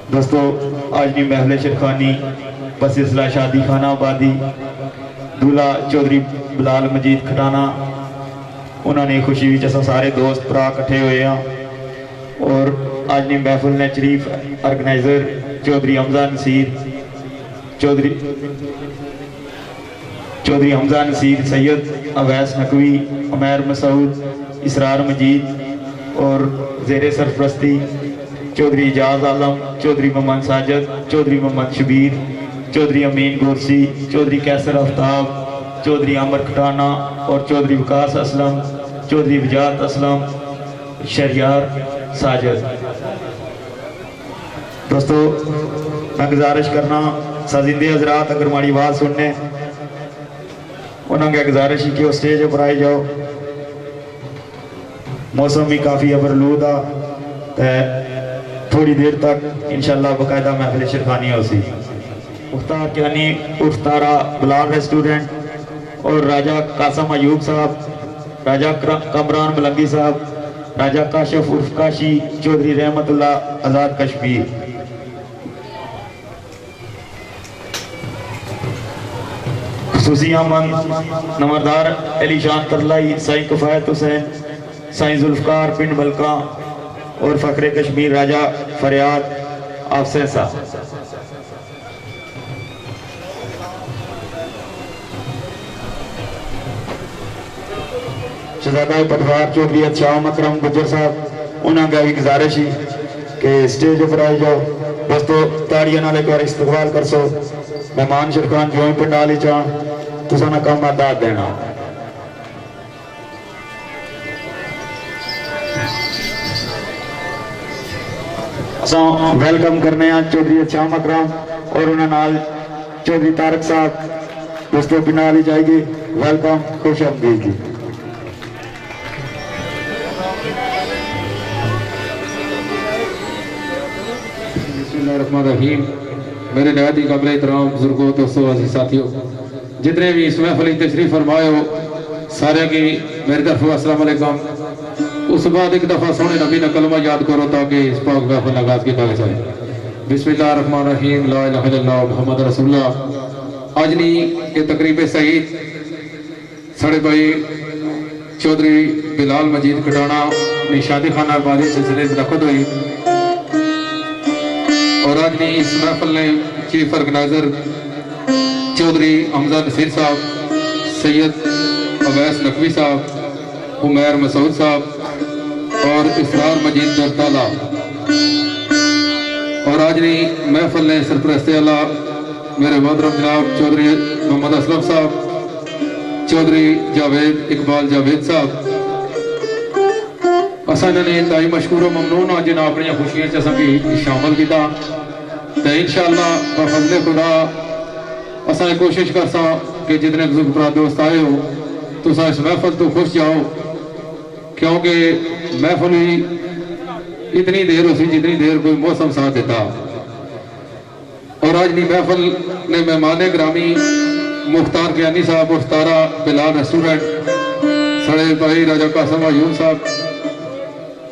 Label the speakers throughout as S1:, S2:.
S1: दोस्तों आज की महफिल शिरखानी बसिसला शादी खाना आबादी दूल्हा चौधरी बिलाल मजीद खटाना उन्होंने खुशी में अस सारे दोस्त भरा इकट्ठे हुए हैं। और आज की महफिल ने शरीफ ऑर्गेनाइजर चौधरी हमजा नसीर चौधरी हमजा नसीर सैयद अवैस नकवी उमैर मसूद इसरार मजीद और जेर सरपरस्ती चौधरी एजाज आलम चौधरी मोहम्मद साजिद चौधरी मोहम्मद शबीर चौधरी अमीन गोरसी चौधरी कैसर आफ्ताब चौधरी अमर खटाना और चौधरी विकास असलम चौधरी वजात असलम शहरियार साजिद। दोस्तों मैं गुजारिश करना साजिंदे हजरात अगर हमारी आवाज़ सुनने उन्होंने गुजारिश की वो स्टेज पर आए जाओ। मौसम भी काफ़ी अबरलूद आ थोड़ी देर तक इंशाल्लाह बाकायदा महफिल शिरखानी होसी। उस्ताद यानी उस्तारा बिलाल रेस्टोरेंट और राजा कासम अयूब साहब, राजा कमरान मलंगी साहब, राजा काशिफ उर्फ काशी चौधरी रहमतुल्लाह आज़ाद कश्मीर। खुसूसी आमद नंबरदार अलीशान तरलाई साईं कफायत हुसैन साईं जुल्फकार पिंड बलका और फखरे कश्मीर राजा फरियाद अफसर साहब। शहजादा पटवार चौधरी अच्छा मकरम गुजर साहब उन्होंने भी गुजारिश ही कि स्टेज पर आए जाओ। दोस्तों ताड़ियां नाल एक बार इस्तकबाल कर सो। मेहमान शिरखान जो पंडाल चाह तुसा ना काम दाद देना। वेलकम करने चौधरी अच्छा मकरम और उन्होंने चौधरी तारक साहब दोस्तों बिना जाएगी। वेलकम खुश आमदीद जी।
S2: बिस्मिल्लाहिर्रहमानिर्रहीम। मेरे नहायत ही काबिल एहतराम बुजुर्गों दोस्तों अजीज साथियों जितने भी इस महफिल में तशरीफ फरमाए हो सारे की मेरी तरफ अस्सलाम वालेकुम। उस बाद एक दफ़ा सोने नबी ने कलमा याद करो ताकि इस पाक महफिल आगाज़ की जाए। बिस्मिल्लाहिर्रहमानिर्रहीम ला इलाहा इल्लल्लाह मुहम्मद रसूलुल्लाह। आज नी ये तकरीब सईद साढ़े भाई चौधरी बिलाल मजीद खटाना ने शादी खाना आबादी सिलसिले में रखत हुई और आज नी इस महफिल ने चीफ ऑर्गेनाइजर चौधरी हमजा नसीर साहब सैयद अवैस नकवी साहब उमैर मसूद साहब और इसरार मजीद दरताला और आज नी महफिल ने सरपरस्ती अला मेरे मोहतरम जनाब चौधरी मोहम्मद असलम साहब चौधरी जावेद इकबाल जावेद साहब असा इन्होंने इंतहाई मशकूर ममनून हाँ जिन्हें अपन खुशियों से शामिल किया। तो इंशाअल्लाह बफज़ले खुदा असा कोशिश कर सा कि जितने बुजुर्ग भरा दोस्त आए हो तुस इस महफिल तो खुश जाओ क्योंकि महफिल ही इतनी देर होती जितनी देर कोई मौसम साथ देता। और आज नी महफिल ने मेहमान ग्रामी मुख्तार ज्ञानी साहब और तारा बिलाल रेस्टोरेंट साढ़े भाई राजा कासम अयूब साहब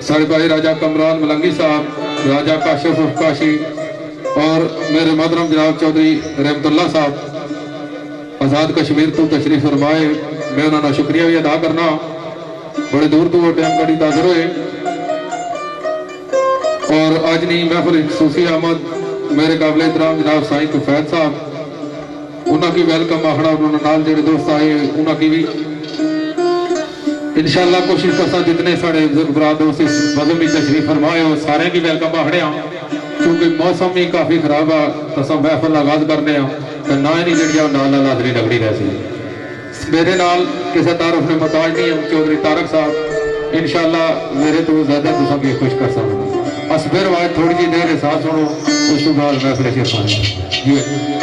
S2: साढ़े भाई राजा कमरान मलंगी साहब राजा काशिफ उर्फ काशी और मेरे मोहतरम जनाब चौधरी रहमतुल्लाह साहब आज़ाद कश्मीर तो तशरीफ फरमाए। मैं उन्होंने शुक्रिया भी अदा करना बड़े दूर तो वो टाइम कड़ी ताजर हुए। और आज नी महफिल खसूसी आमद मेरे काबिल एहतराम जनाब साईं कफैत साहब उन्होंने की वेलकम आखना उन्होंने नाल जेडे दोस्त आए उन्होंने की भी इंशाल्लाह कोशिश करता जितने साढ़े बुजुर्ग भरा दोस्त इस मजहब में तशरीफ फरमाए हो सारे की वेलकम आखने क्योंकि मौसम ही काफ़ी खराब है तो सब महफल आगाज करने तो ना ही जी नाल हाजरी लगनी रह सी मेरे नाल किसी तारुफ ने मुताज नहीं हम चौधरी तारक साहब इंशाल्लाह मेरे तो ज़्यादा तुसा भी खुश कर सकते अस फिर आवाज थोड़ी जी देर साथ सुनो उस तो बाद महफिल शेर जी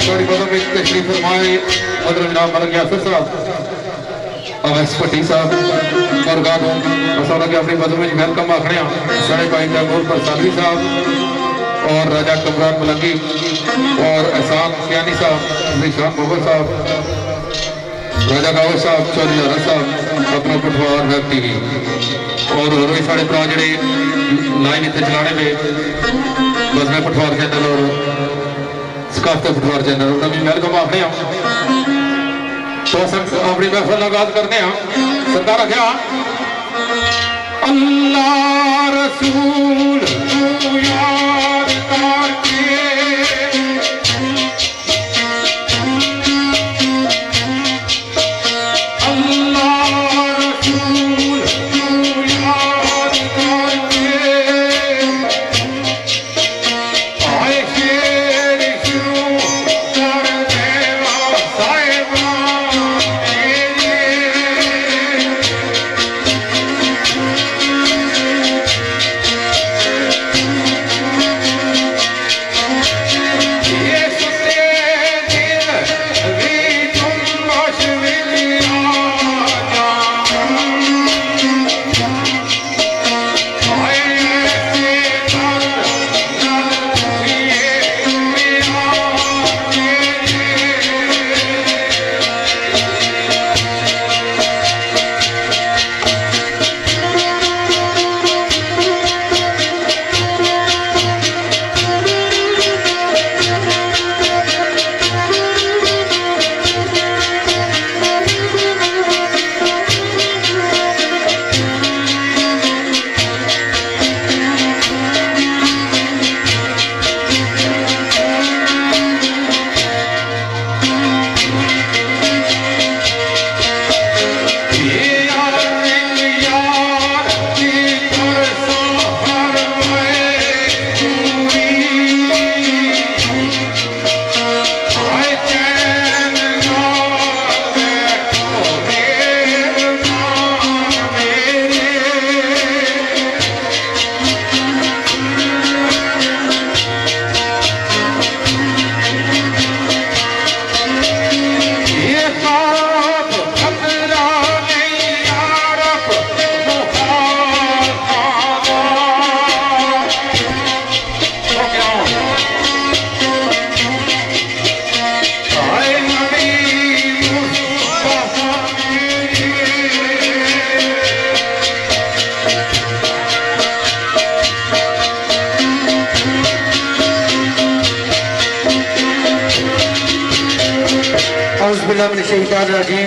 S2: थोड़ी बदम में तशरीफ फरमाए मदर जनाब मलक यासर साहब अवैस भट्टी साहब और गाद असा लगे अपनी बदम में वेलकम आखने साढ़े भाई तैमूर पर सालवी साहब और राजा कमरान मलंगी और एहसान सियानी साहब निशान मोहम्मद साहब राजा गावर साहब चौधरी हरा साहब अपना पटवार वेब टीवी और रोई साढ़े भरा जड़े लाइन इतने चलाने में बजमे पटवार चैनल और सकाफत पटवार चैनल उन्होंने भी वेलकम आखने तो अपनी महफिल आगाज करने सरकार क्या अल्लाह रसूल तू याद करके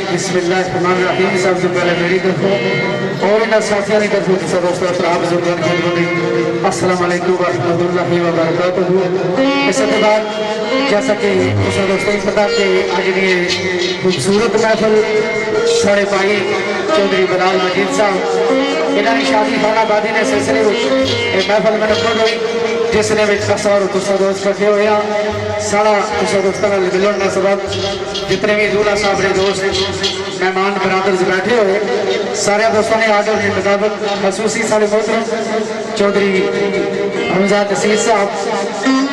S2: बिस्मिल्लाहिर्रहमानिर्रहीम। सबसे पहले मेरी तरफ और इन साथियों की तरफ से दोस्तों अस्सलाम वालेकुम रहमतुल्लाहि व बरकातहू। इसके बाद जैसा कि दोस्तों पता कि आज ये खूबसूरत महफिल साढ़े भाई चौधरी बिलाल मजीद साहब इन्होंने शादी खानाबादी ने सिलसिले में महफिल मुनक्कद हुई जिसने असा और तुसा दोस्त इकट्ठे हुए सारा तुसा दोस्तों मिलन का सबब जितने भी दूल्हा साहब ने दोस्त मेहमान बरादर्स बैठे हुए सारे दोस्तों ने आर्डर के मुताबिक खसूसी साढ़े मोहतरम चौधरी हमजाद नसीर साहब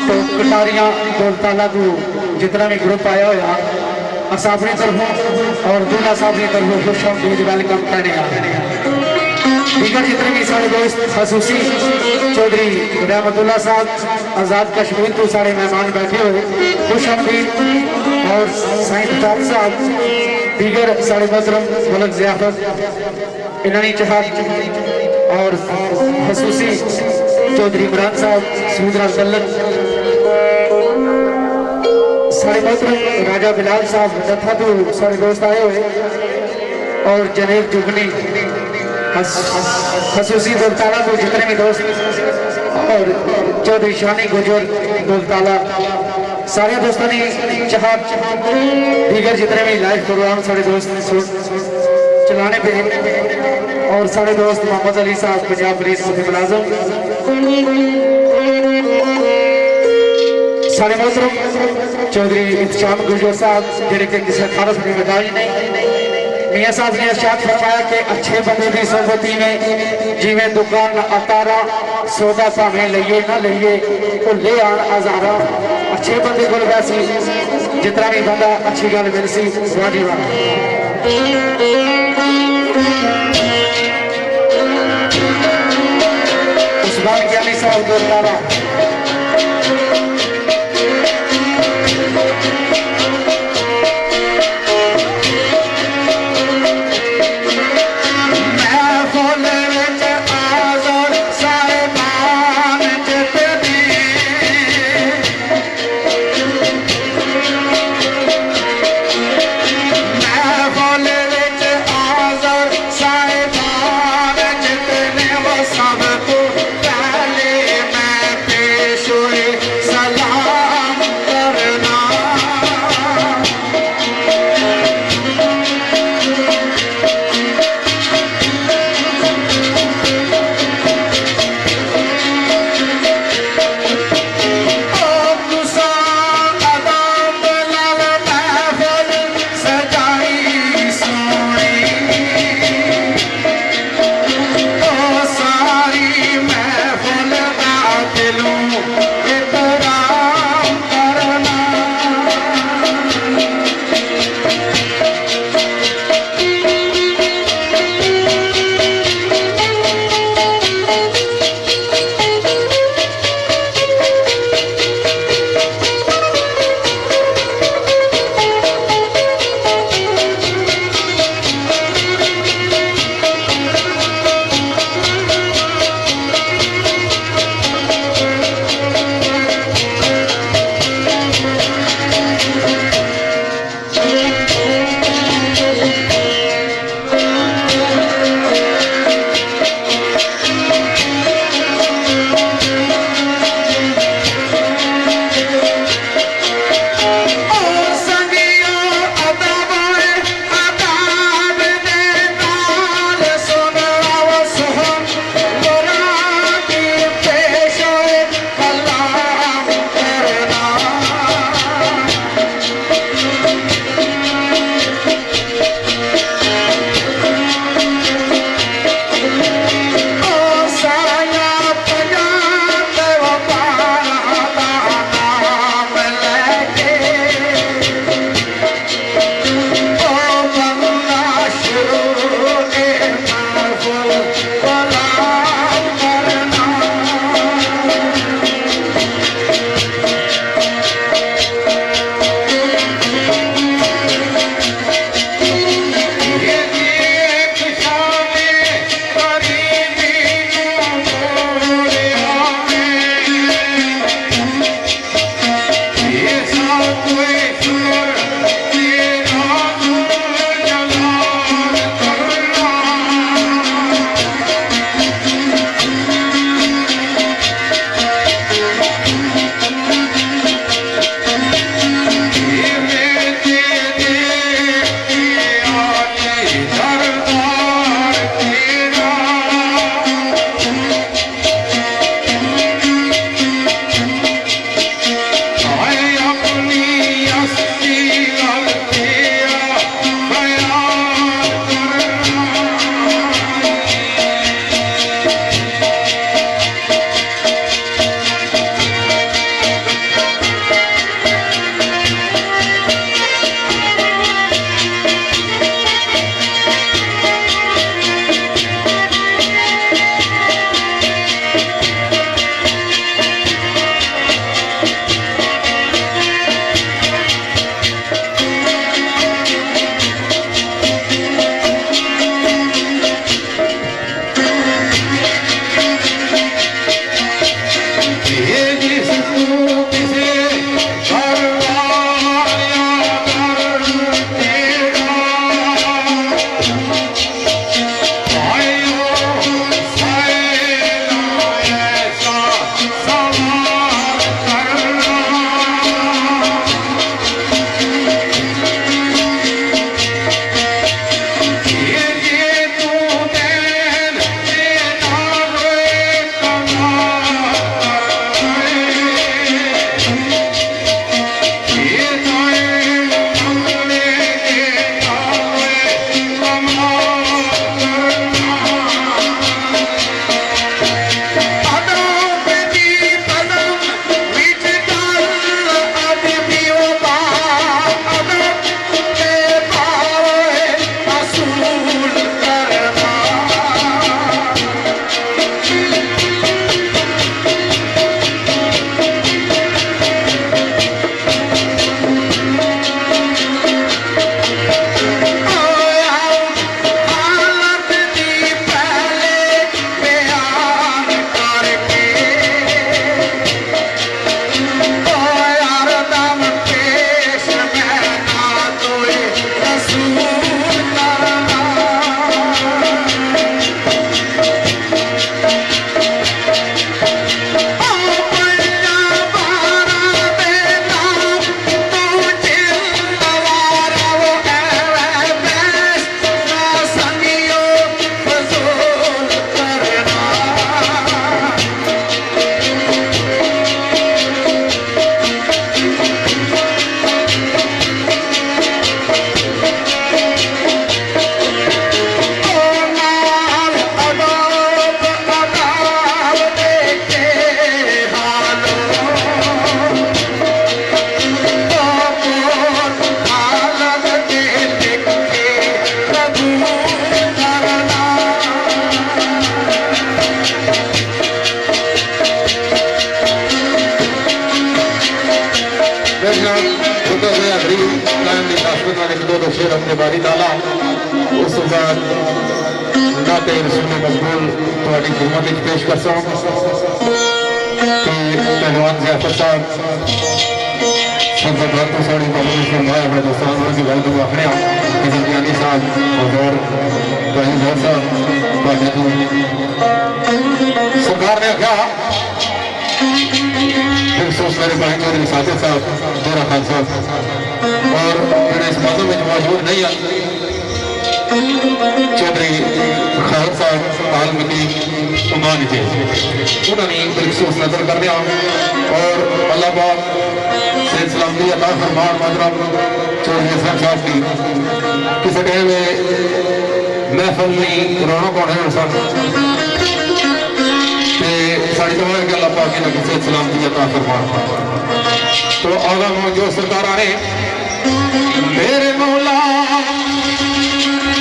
S2: तो कटारियाँ दौलताला को जितना भी ग्रुप आया हुआ अस अपनी तरफों और दूल्हा साहब की तरफों खुश आमदीद वेलकम करने दीगर जितने भी सारे दोस्त खसूसी चौधरी रहमतुल्लाह साहब आज़ाद कश्मीर को सारे मेहमान बैठे हुए खुश आमदीद और साईं ताज साहब दीगर सारे मोहतरम मलक ज़ियाफत इनानी चहाद और खसूसी चौधरी इमरान साहब सूदरा सल्लत सारे मोहतरम राजा बिलाल साहब तथा तो सारे दोस्त आए हुए और जनेब जुगनी खसूसी दौलताला को जितने भी दोस्त और चौधरी शानी गुजर दौलताला सारे दोस्तों ने चाह दीगर जितने भी लाइव प्रोग्राम सारे दोस्त चलाने पे और सारे दोस्त मोहम्मद अली साहब पंजाब पुलिस मुलाजम सारे मोहतरम चौधरी इंतजाम गुजर साहब जेडे कि किसी खारस की बताई नहीं मियाँ साहब ने अर्शाद फरमाया कि अच्छे बंदे की सोबती में जिमें दुकान अतारा सौदा भावें लईए ना लईए तो ले आन हज़ारा
S3: अच्छे बंदे को वैसी जितना भी बंदा अच्छी गल मिल सी वादी वाला उस्मान ज्ञानी साहब गुरुद्वारा
S2: मुस्लिम एक दो शेर अपने बारी ताला उस बाद नाते रसूल मकबूल थोड़ी खिदमत पेश कर पहलवान जैफर साहब सबसे बहुत साड़ी बाबू फरमाया अपने दोस्तों की गल को आखने ज्ञानी साहब और साहब सरकार ने आख्या मेरे भाई चौधरी साजिद साहब मेरा खान साहब और मेरे इस मौजूद में मौजूद नहीं है चौधरी खान साहब आलमती उमान जी उन्होंने बिलखसूस नजर कर दिया और अल्लाह पाक से सलामती अता फरमान मोहतरम चौधरी हसन साहब की किसी टाइम महफल में रौनक होने सन साड़ी तो है कि अल्लाह पाक ने किसी सलामती अता फरमान तो आगा जो सरकार आने मेरे मौला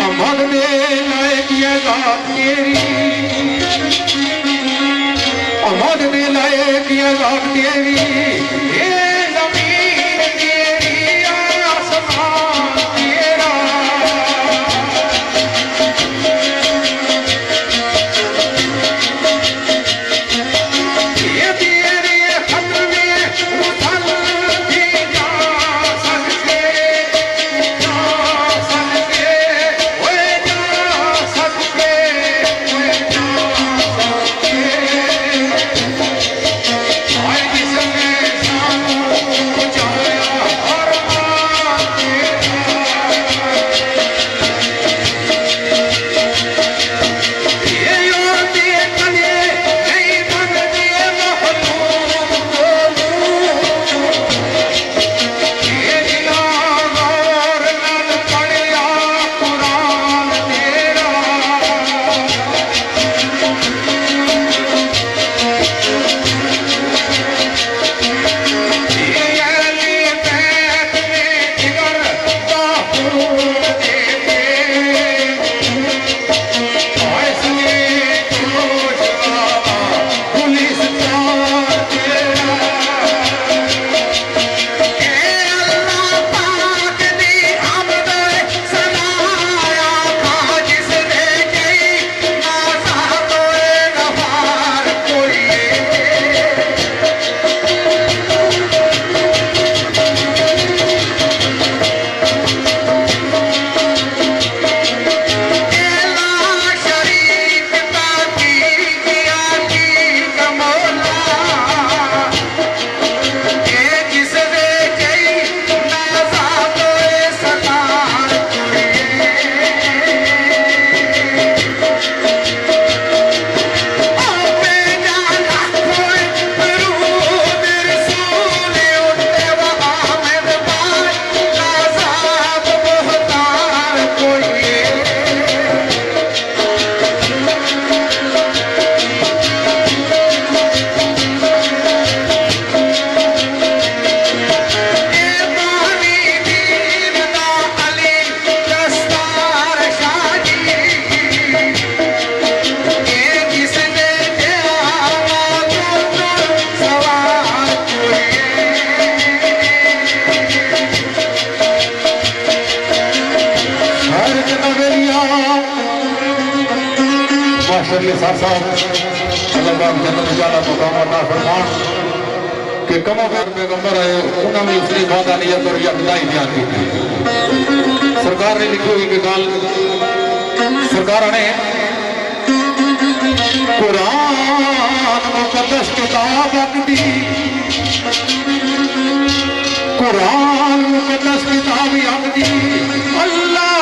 S2: अमद दे लायक ये जात तेरी अमद दे लायक ये जात तेरी ये जमीन तेरी आसमान तेरा ये तेरे खत में मुसल भी जा सकते
S3: के साथ साथ अल्लाह पाक जन्नत जाना मुकाम अता फरमान कि कमो पैगंबर आए उन्होंने उसने वादा नियत और यकदाई बयान की सरकार ने लिखी हुई कि कल सरकार ने कुरान मुकद्दस किताब अपनी कुरान मुकद्दस किताब अपनी अल्लाह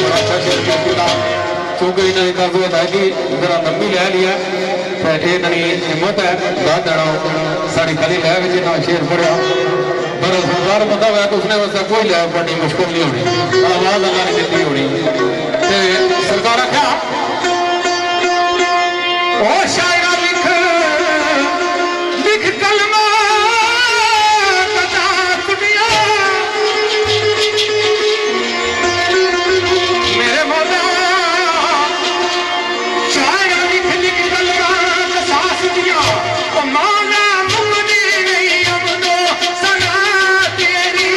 S3: बड़ा अच्छा शेर पेश किया क्योंकि इन्होंने कर्ज होता है कि जरा लंबी लै लिया तो ये हिम्मत है गा देना साड़ी खाली लै ना शेर पढ़िया पर सरदार बंदा हुआ तो उसने वास्ते कोई लै पढ़नी मुश्किल नहीं होनी आवाज अल्लाह ने दी होनी सरकार आख्या ओ शायरा लिख लिख कलमा कटा कुटिया मेरे मौला शायरा लिख लिख कलमा कटा कुटिया ओ मौला मुमनी नहीं अमनो सना तेरी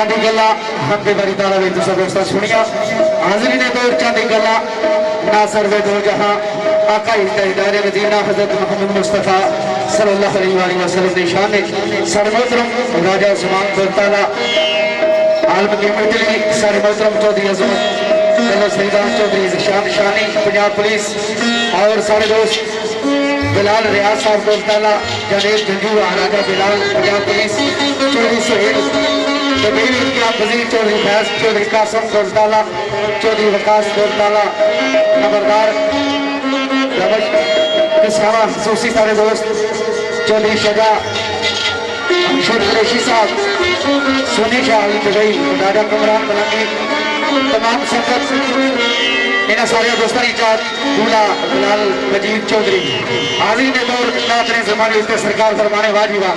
S4: चांदी गला हम बेदारी ताला वे तुसा दोस्तों सुनिया हाजिरी ने दौर चांदी गला नासर वे दो जहां आका इज़्ज़त मदीना हजरत मोहम्मद मुस्तफा सल्लल्लाहु अलैहि वसल्लम ने शान सर मोहतरम राजा उस्मान दौलताला आलम की मंजिली सर मोहतरम चौधरी अजमत कलो सईदान चौधरी ज़िशान शानी पंजाब पुलिस और सारे दोस्त बिलाल रियाज साहब दौलताला जनेब जंजू राजा बिलाल पंजाब पुलिस चौधरी सुहेल कबीर इनकलाब वजीर चौधरी फैज चौधरी कासम दौलताला चौधरी वकास दौलताला नंबरदार रमज किसाना खसूसी सारे दोस्त चौधरी शजा अमशद कुरैशी साहब सोनी शाह अली दुबई राजा कमरान मलंगी तमाम संगत इन्हें सारे दोस्तों की चार दूल्हा बिलाल मजीद चौधरी हाजिर ने दौर नातरे जमाने उसके सरकार फरमाने वाजिबा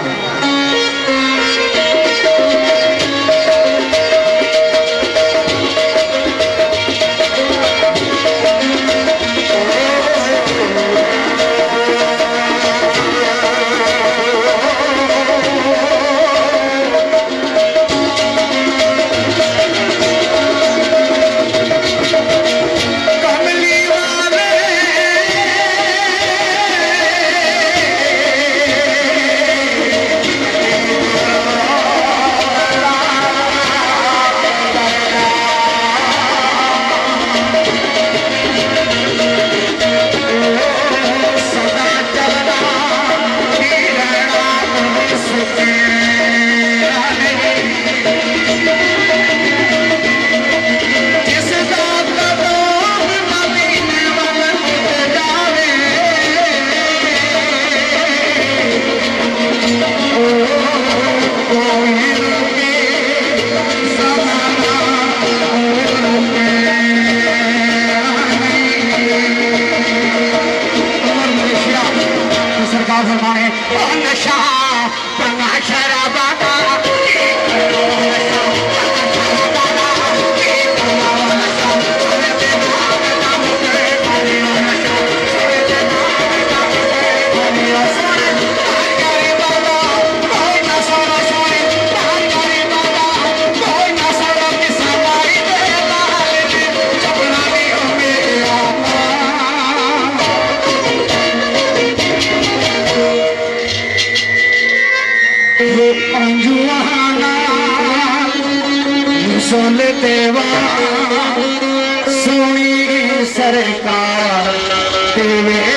S4: सुन देवा सोनी सरकार देवे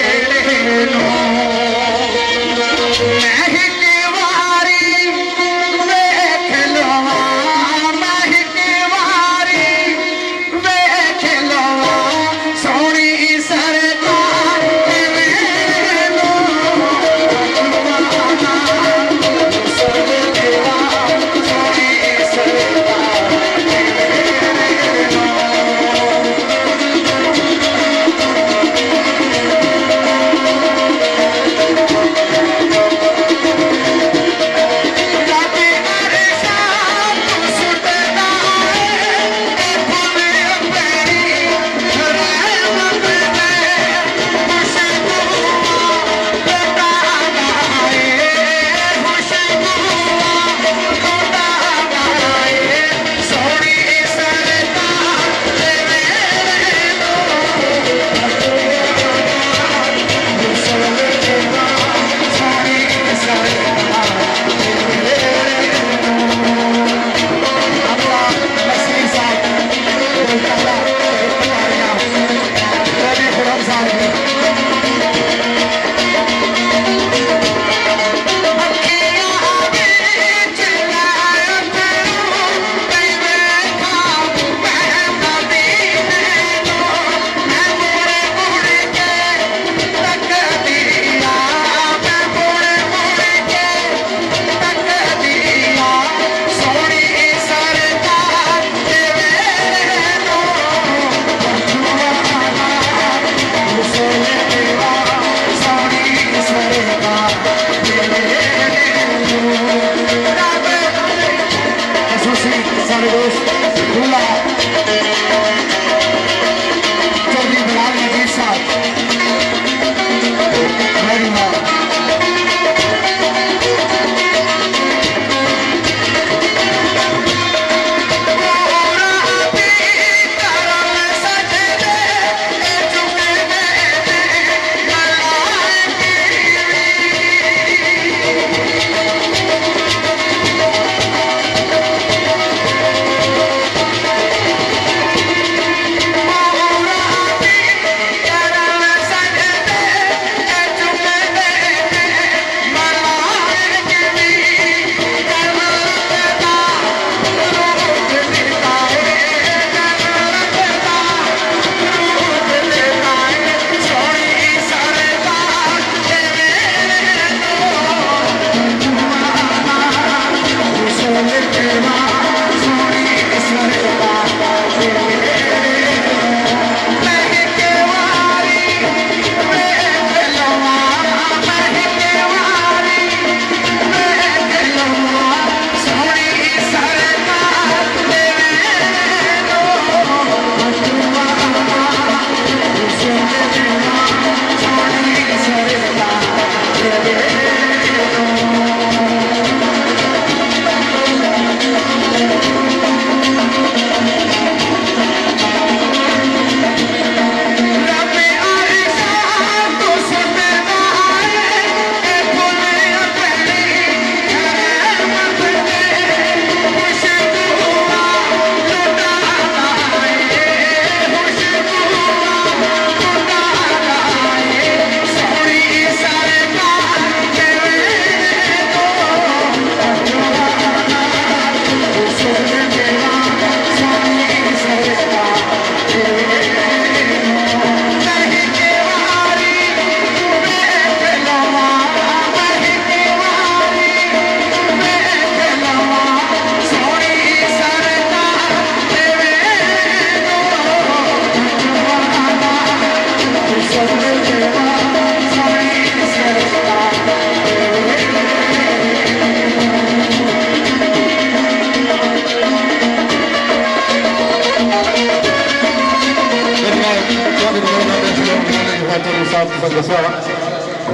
S3: मेरे साहब को दसा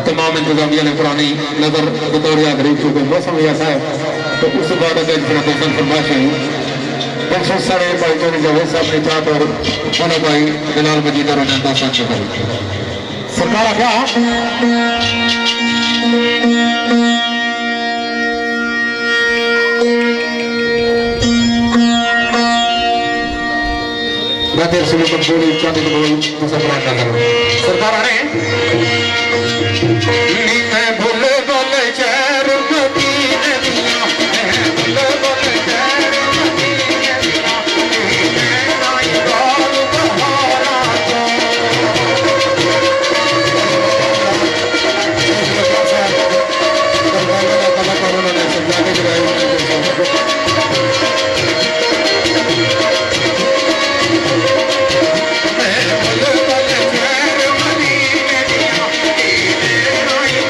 S3: तमाम इंतजामिया ने पुरानी नजर बतौर याद रही, चूंकि मौसम ऐसा है तो उस बाद अगर फरमाइश हुई बख्शिश सारे भाई चौधरी जावेद साहब ने चाहत और मोना भाई बिलाल मजीद और दोस्तों से करी सरकार क्या मैं तेरे से लेकर बोली चांदी को बोल मुसलमान ना करो सरकार आ रहे हैं नी मैं भूले बोले शहर मदीने दिया मैं भूले बोले शहर मदीने दिया मैं नाई बाल बहारा को कलाकारों ने समझाने के लिए मैं भूले बोले शहर मदीने दिया मैं नाई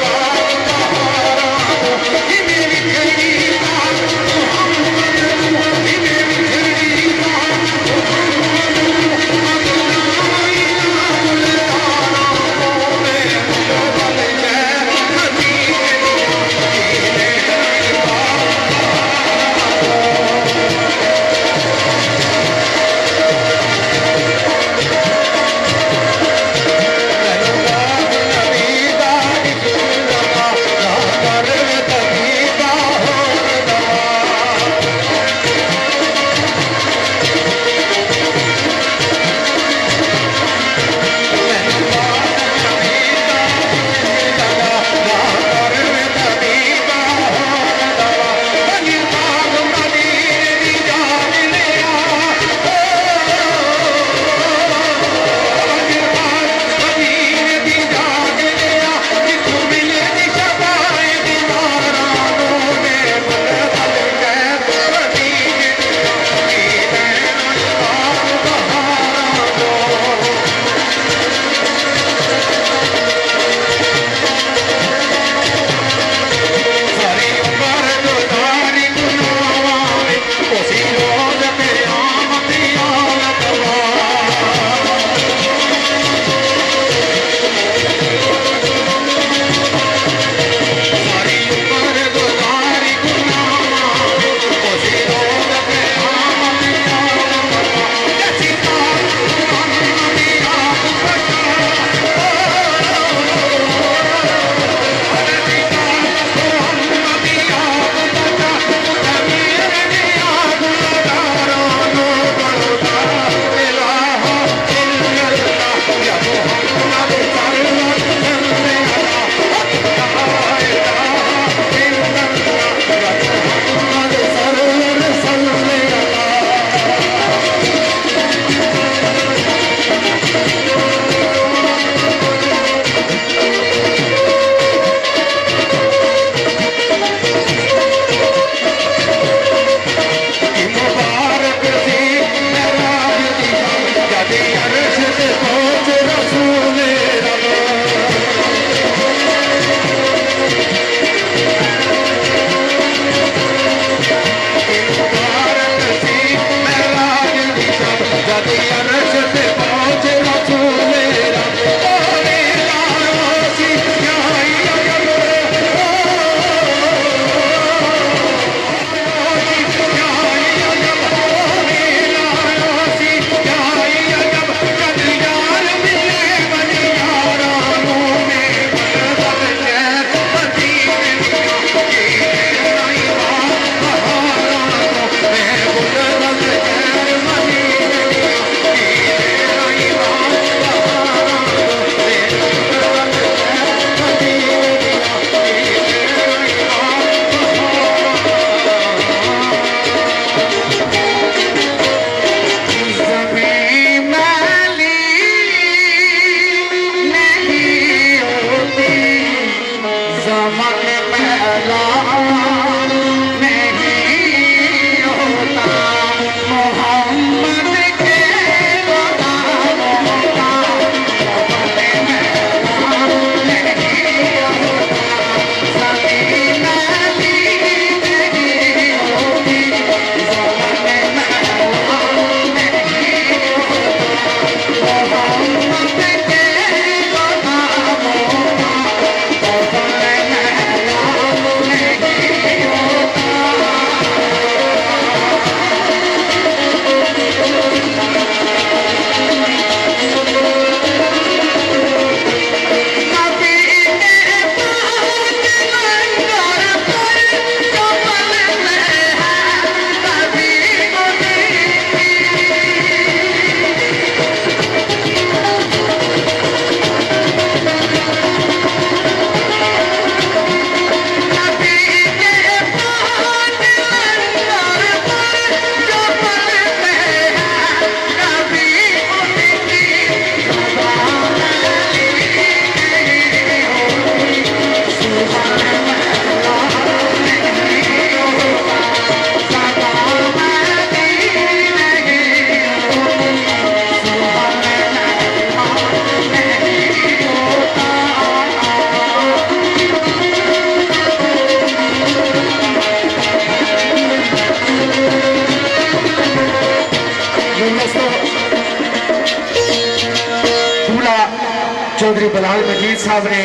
S4: चौधरी बलाल मजीद साहब ने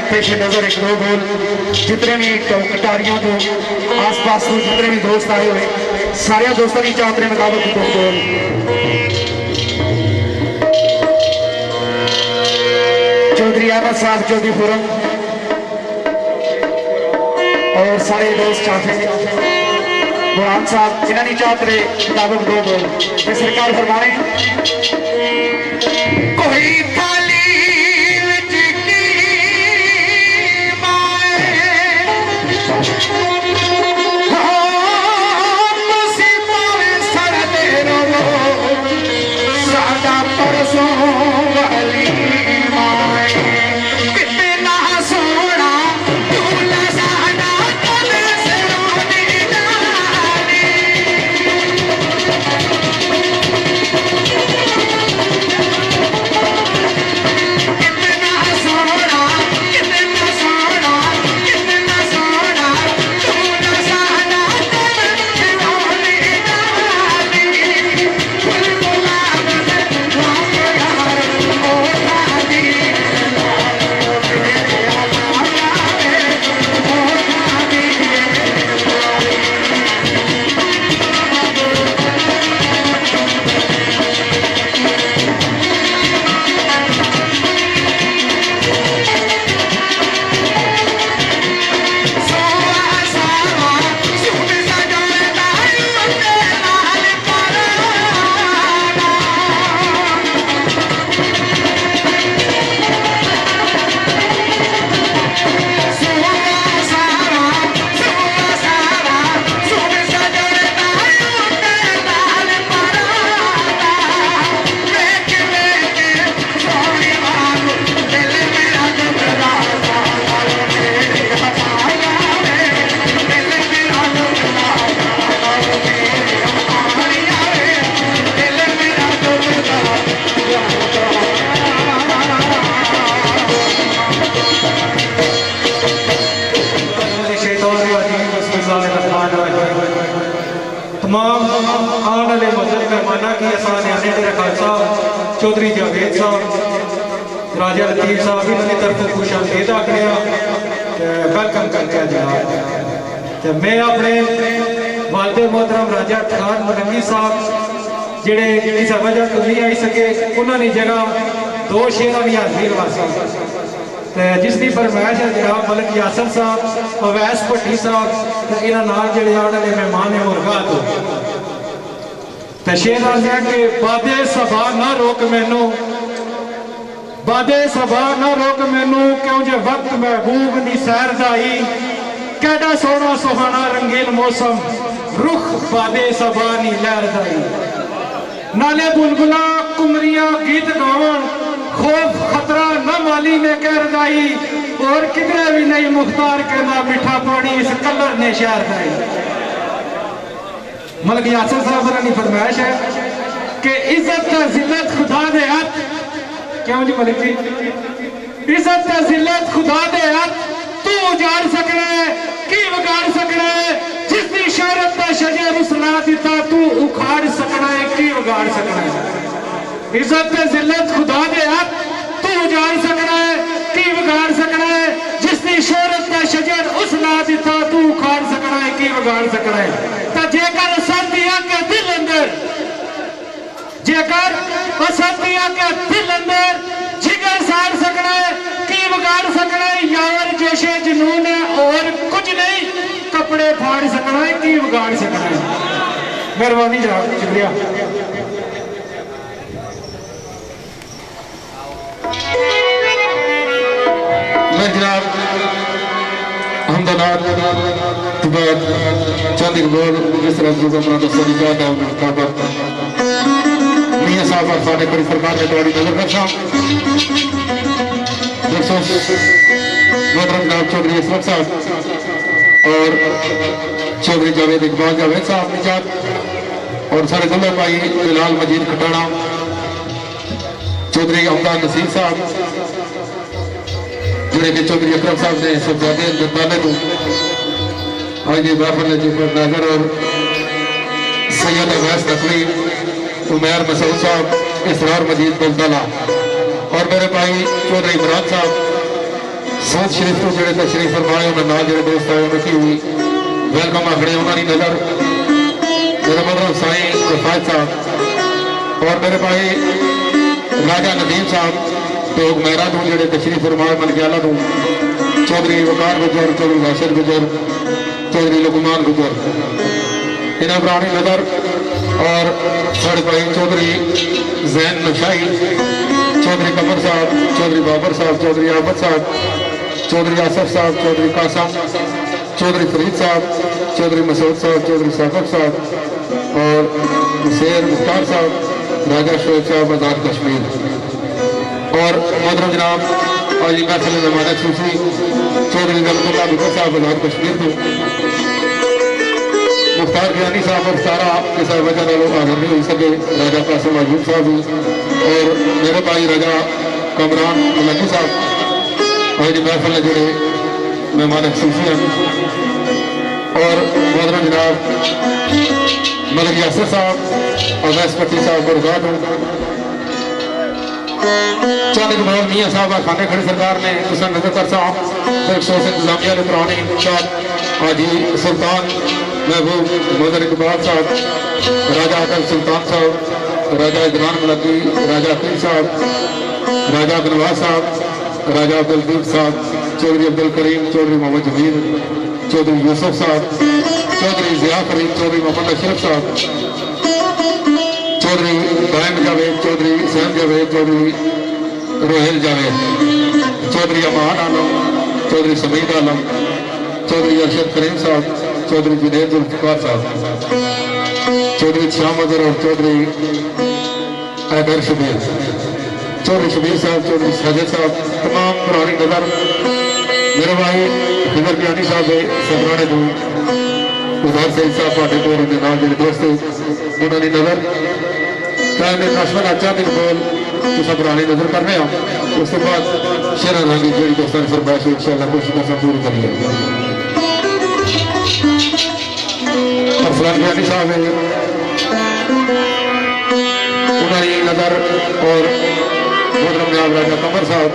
S4: पेश नजर एक दो बोल जितने भी कटारियों तो आस पास तो जितने भी दोस्त आए हुए सारे दोस्तों की चाहते मुताबिक दो बोल। चौधरी अहमद साहब चौधरी फुरम और सारे दोस्त चाहते बुरहान साहब इन्होंने चाहते मुताबिक दो बोल। सरकार फरमाए कोई
S5: तमाम आने वाले मजहब मेहमाना की आसान आने मेरा खालसा चौधरी जावेद साहब राजा लतीफ साहब इन्होंने तरफों खुश आमदीद आखने वेलकम करते जनाब। तो मैं अपने वालदे मोहतरम राजा खान मलंगी साहब जेड़े किसी वजह तो नहीं आई सके उन्होंने जगह दो शेरों की हाजिरी वास्ते जिसकी फरमाइश है जनाब मलक यासर साहब अवैस भट्टी साहब तो इन्होंने जोड़े आने वाले मेहमान है मुर्गा तो शेर आया कि बादे सभा ना रोक मैनू बादे सभा ना रोक मैनू क्यों जे वक्त महबूब नी सैर दाई कैडा सोना सुहाना रंगीन मौसम रुख बादे सभा नी लहर दाई नाले बुलबुला कुमरिया गीत गावन खौफ खतरा न माली ने कह दाई और किधरे भी नहीं मुख्तार कहना मिठा पानी इस कलर ने शहर दाई। मलक यासर साहब ने फरमाइश है कि इज्जत का जिल्लत खुदा दे हाथ क्यों जी मलिक जी इज्जत का जिल्लत खुदा दे हाथ तू उजाड़ सकना है की बिगाड़ सकना है जिसकी शहरत का शजर उसना दिता तू उखाड़ सकना है की बिगाड़ सकना है। इज्जत का जिल्लत खुदा दे हाथ तू उजाड़ सकना है की बिगाड़ सकना है जिसकी शहरत का शजर उसना दिता तू उखाड़ सकना है की बिगाड़ सकना है। तो जेकर असदिया के दिल अंदर जेकर असदिया के दिल अंदर जिगर साड़ सकना है की बिगाड़ सकना है यार जोशे जुनून है और कुछ नहीं कपड़े फाड़ सकना है की बिगाड़ सकना है। मेहरबानी जनाब शुक्रिया।
S3: मैं जनाब हमदनाथ चंद बोल जिस तरह जो अपना दोस्तों की जाता है मियां साहब और साढ़े बड़ी सरकार ने तुम्हारी नजर रखा मोहतरम जनाब चौधरी इसमत साहब और चौधरी जावेद इकबाल जावेद साहब निजात और सारे दुल्ला भाई बिलाल मजीद खटाना चौधरी अब्बास नसीर साहब जोड़े के चौधरी अकरम साहब ने सबजादे जरदाने को आज ये महफिल जुफर नागर और सैयद अवैस नकवी उमैर मसूद साहब इसरार मजीद बुलदला और मेरे भाई चौधरी इमरान साहब सूद शरीफ तो जोड़े तशरीफ फरमाए उन्होंने नाल जो दोस्त आए उनकी वेलकम आखड़े उन्होंने नज़र मेरे मतलब साईं रफायत साहब और मेरे भाई राजा नदीम साहब तो मेरा तो जोड़े तशरीफ फरमाए मन गयाला तो चौधरी वकार गुजर चौधरी राशिद गुजर चौधरी लुकमान गुजर इन्हें पुरानी नज़र और साढ़े भाई चौधरी जैन नशाई चौधरी कमर साहब चौधरी बाबर साहब चौधरी आबद साहब चौधरी आसफ साहब चौधरी कासम चौधरी फरीद साहब चौधरी मसूद साहब चौधरी साकब साहब और शेर मुख्तार साहब राजा शोएब साहब आज़ाद कश्मीर और मोहतरम जनाब आज महफिल ज़मानत सूफी चौधरी रमतुल्लाह बुकर साहब आज़ाद कश्मीर को मुख्तार गियानी साहब और सारा किसी वजह वालों हाजिर नहीं हो सके राजा कासिम अयूब साहब भी और मेरे भाई राजा कमरान मलकी साहब आज महफिल जोड़े मेहमान सूफी हैं और मोहतरम जनाब मलिक यासिर साहब और वैस पट्टी साहब बरगाट चंद इकबाल मियाँ साहब खाने खड़ी सरकार ने उस नजर कर साहब इंतजामिया ने पुराने हाजी सुल्तान महबूब मोहम्मद इकबाल साहब राजा अकल सुल्तान साहब राजा इदरान मलकी राजा अकील साहब राजा अब्दुलवास साहब राजा अब्दुलदीप साहब चौधरी अब्दुल करीम चौधरी मोहम्मद जमीर चौधरी यूसुफ साहब चौधरी जिया करीम चौधरी मोहम्मद अशरफ साहब चौधरी दायम जावेद चौधरी सैम जावेद चौधरी रोहेल जावेद चौधरी अमान आलम चौधरी समीद आलम चौधरी अरशद करीम साहब चौधरी जुनैद जुल्फिकार साहब चौधरी श्याम अजहर और चौधरी हैदर शबीर चौधरी शबीर साहब चौधरी साजिद साहब तमाम पुरानी नज़र मेरे भाई हिदर बियानी साहब सरनाने को उधर से साहब पाटे तो नाल जो दोस्त उन्होंने नज़र कहने कशमन अच्छा दिन बोल तो सब पुरानी नज़र कर रहे हैं उसके बाद शेर रंगी जी दोस्तों ने फरमाइश इंशाअल्लाह कोशिश कर पूरी करिए अफलान बियानी साहब है उन्होंने नज़र और मोहतरम जनाब राजा कमर साहब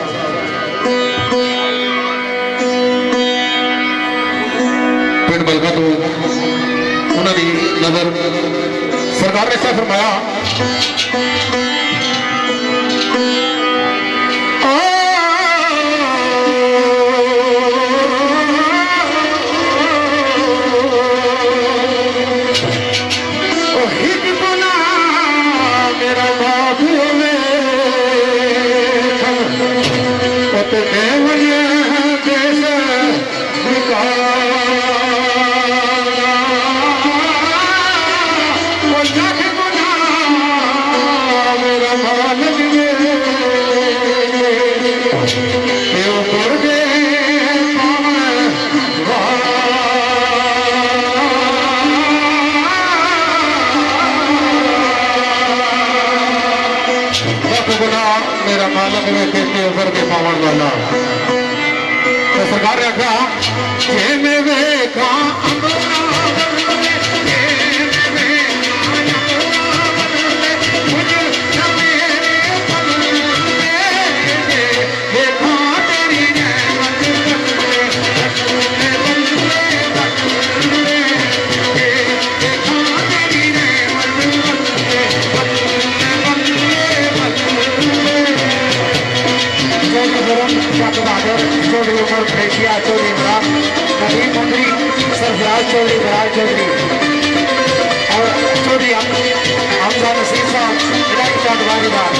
S3: पिंड बलका तो उन्होंने नज़र सरकार ने ऐसा फरमाया मेरा मालक में के ऊपर के पावन वाला तो सरकार ने आखा जे में वेखा चौधरी उमर फरेशिया चौधरी इमरान नदीम मंत्री सरफराज चौधरी फराज चौधरी और चौधरी हमजा नसीर साहब इलाही चाँद वारीदार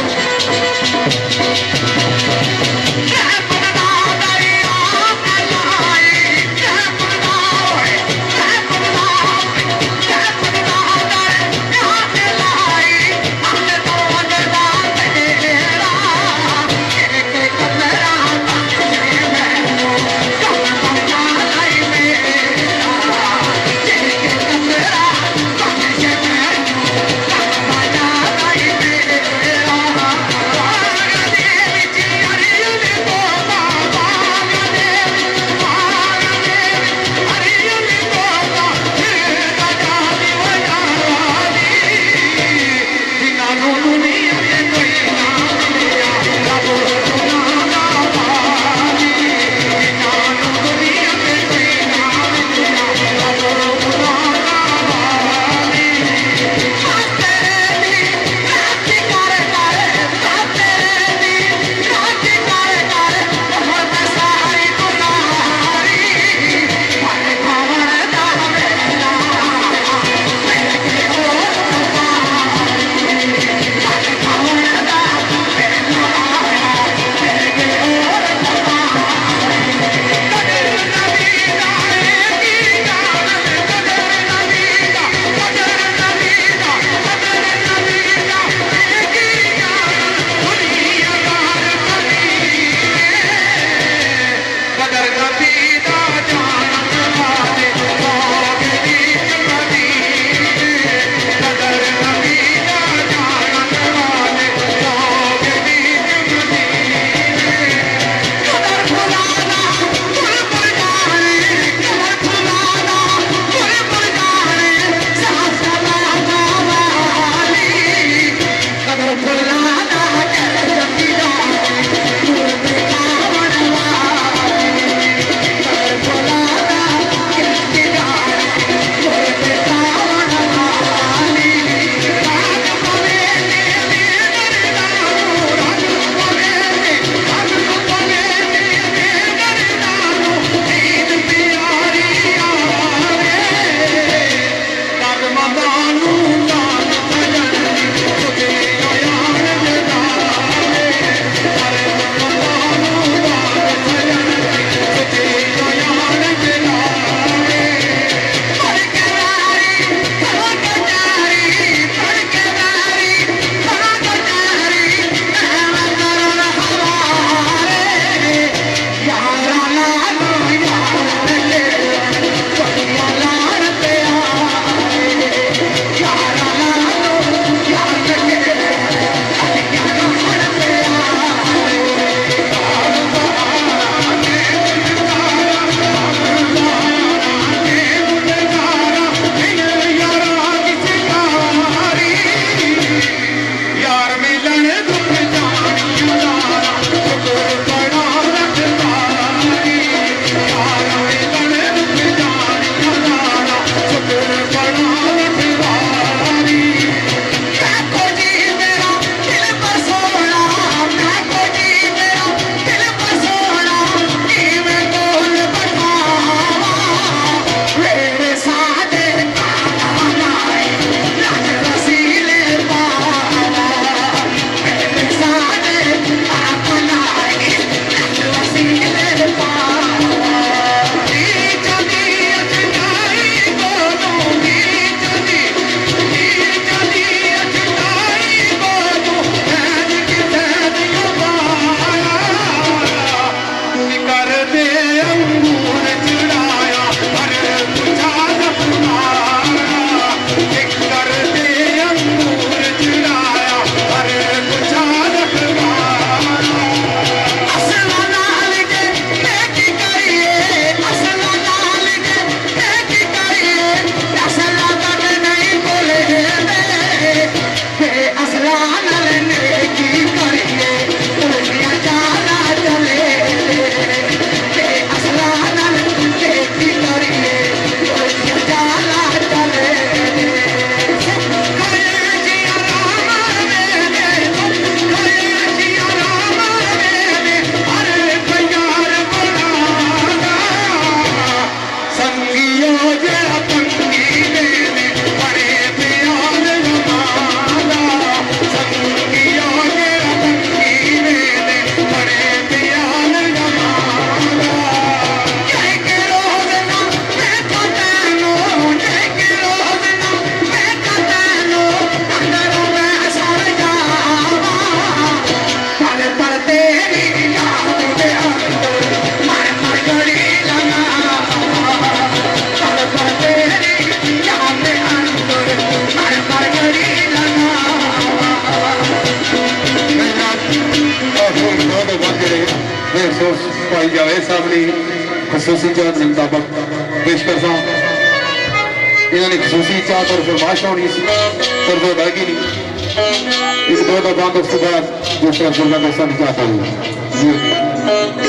S2: भाई जावेद साहब ने खसूसी चाहत मुताबिक पेश करता इन्होंने खसूसी चाहत और फरमाइश होनी सी पर वो अदायगी नहीं एक दो दफा उसके बाद दूसरा जुमला दोस्तों ने चाहता हूँ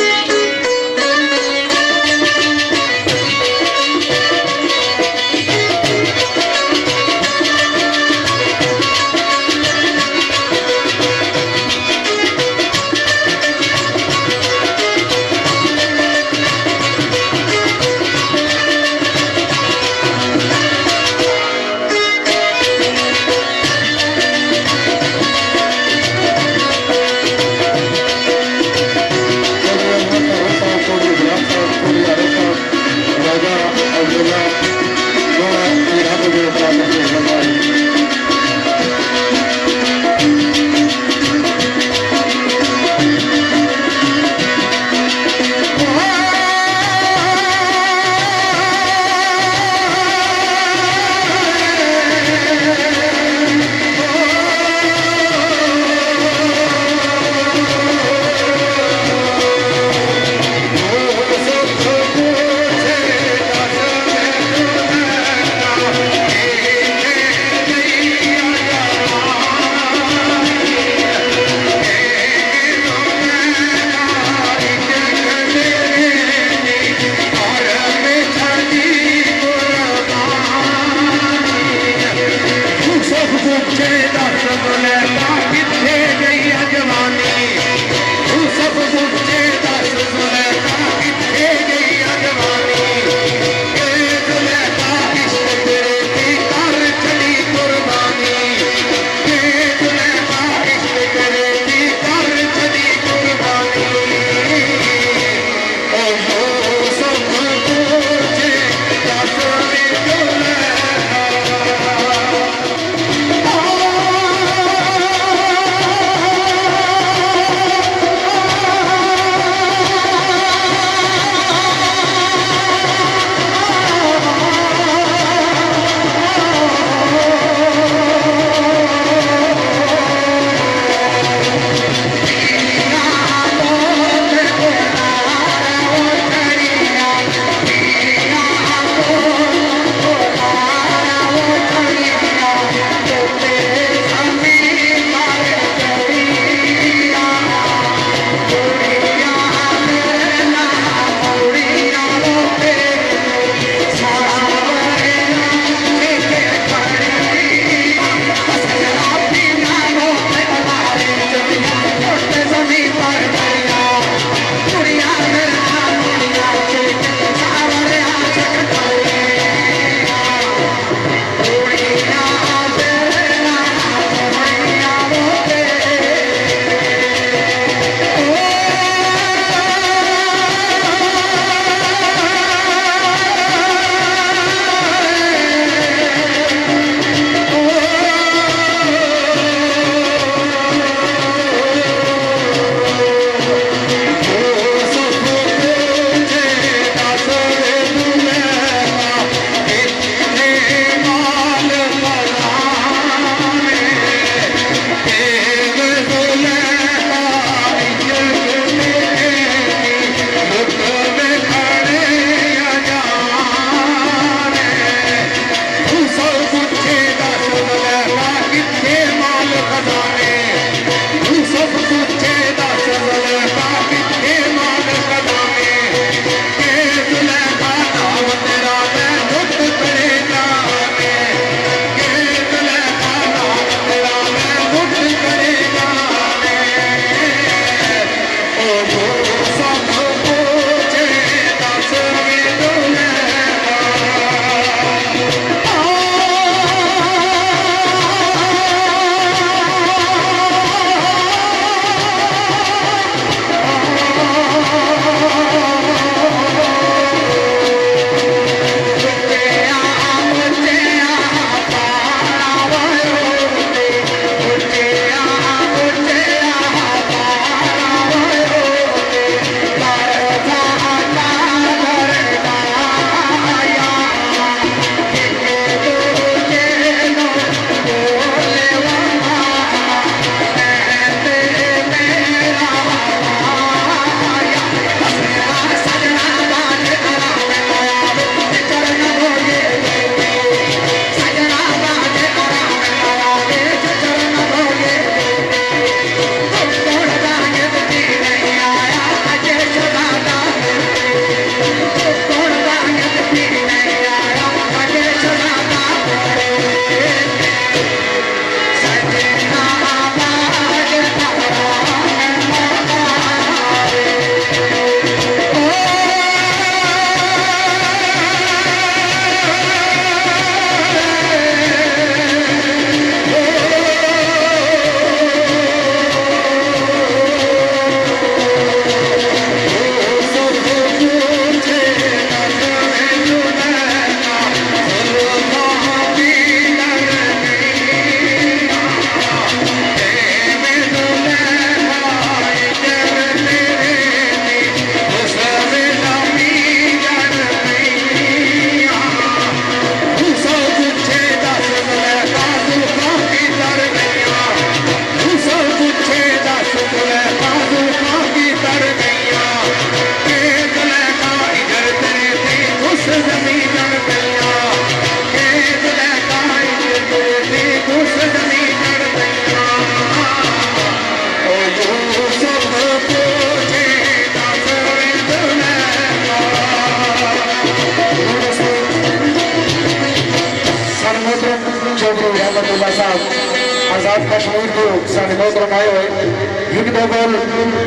S4: साहब आजाद कश्मीर को साढ़े मोहतरम आए हुए एक दो गोल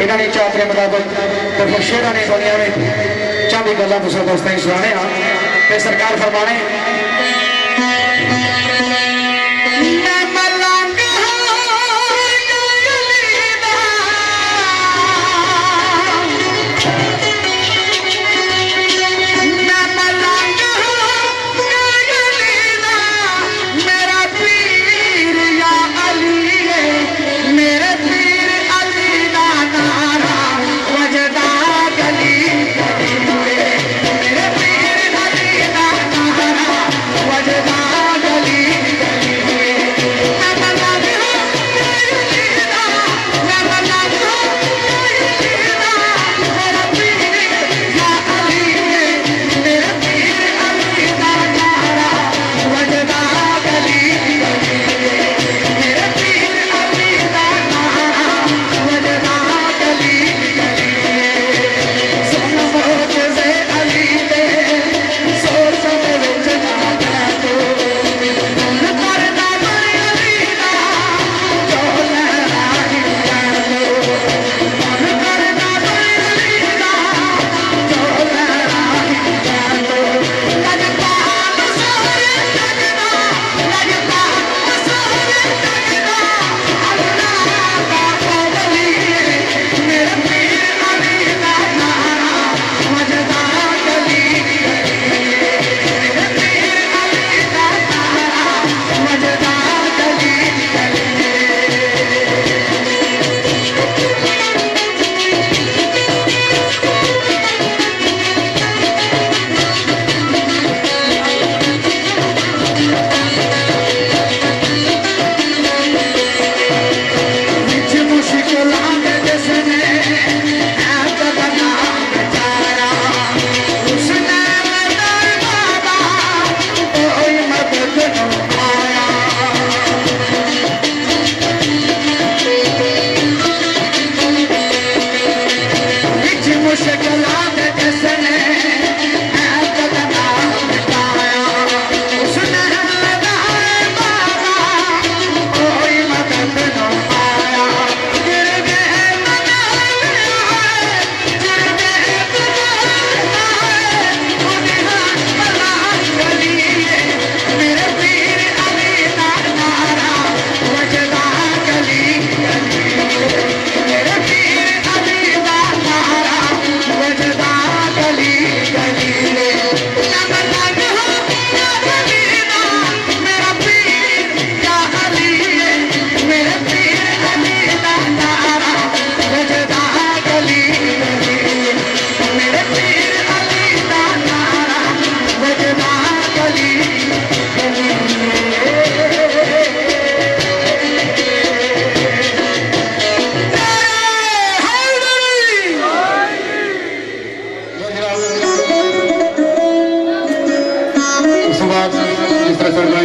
S4: इन्होंने चाहते के मुताबिक तो फिर शेरा ने दुनिया में चांदी गल्ला तुम दोस्तों सुनाने हाँ सरकार फरमाने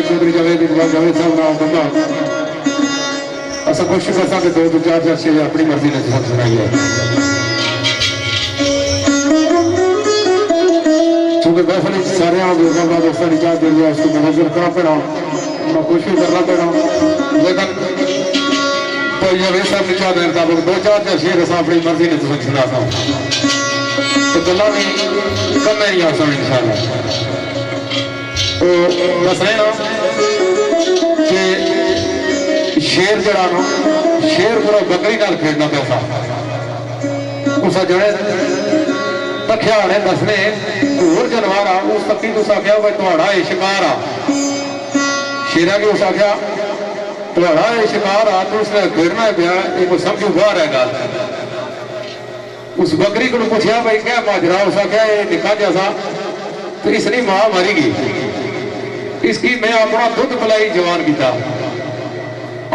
S2: चौधरी जावेद इकबाल जावेद साहब नाम बंदा असा कोशिश कर सकते दो चार चार शेर अपनी मर्जी ने सब सुनाई है क्योंकि महफिल सारे बुजुर्गों दोस्तों ने चाह दे दिया उसको मनजर करना पड़ा मैं कोशिश करना पड़ा लेकिन तो जावेद साहब ने चाह देने मुताबिक दो चार चार शेर असा अपनी मर्जी ने तुम सुना था तो गल्ला भी कम नहीं आ सकती इंशाल्लाह तो दस रहे ना कि शेर जड़ा नो शेर पूरा बकरी नाल खेड़ना पैसा उस जड़े तख्या ने दसने होर जानवर आ उस तकी तुस आख्या भाई तुहाड़ा ये शिकार आ शेरा की उस आख्या तुहाड़ा ये शिकार आ तो उसने खेड़ना पिया ये कोई समझू बाहर है गल उस बकरी को पूछया भाई क्या माजरा उस आख्या ये निका जैसा तो इसने मां मारी गई इसकी मैं अपना दुध पिलाई जवान किया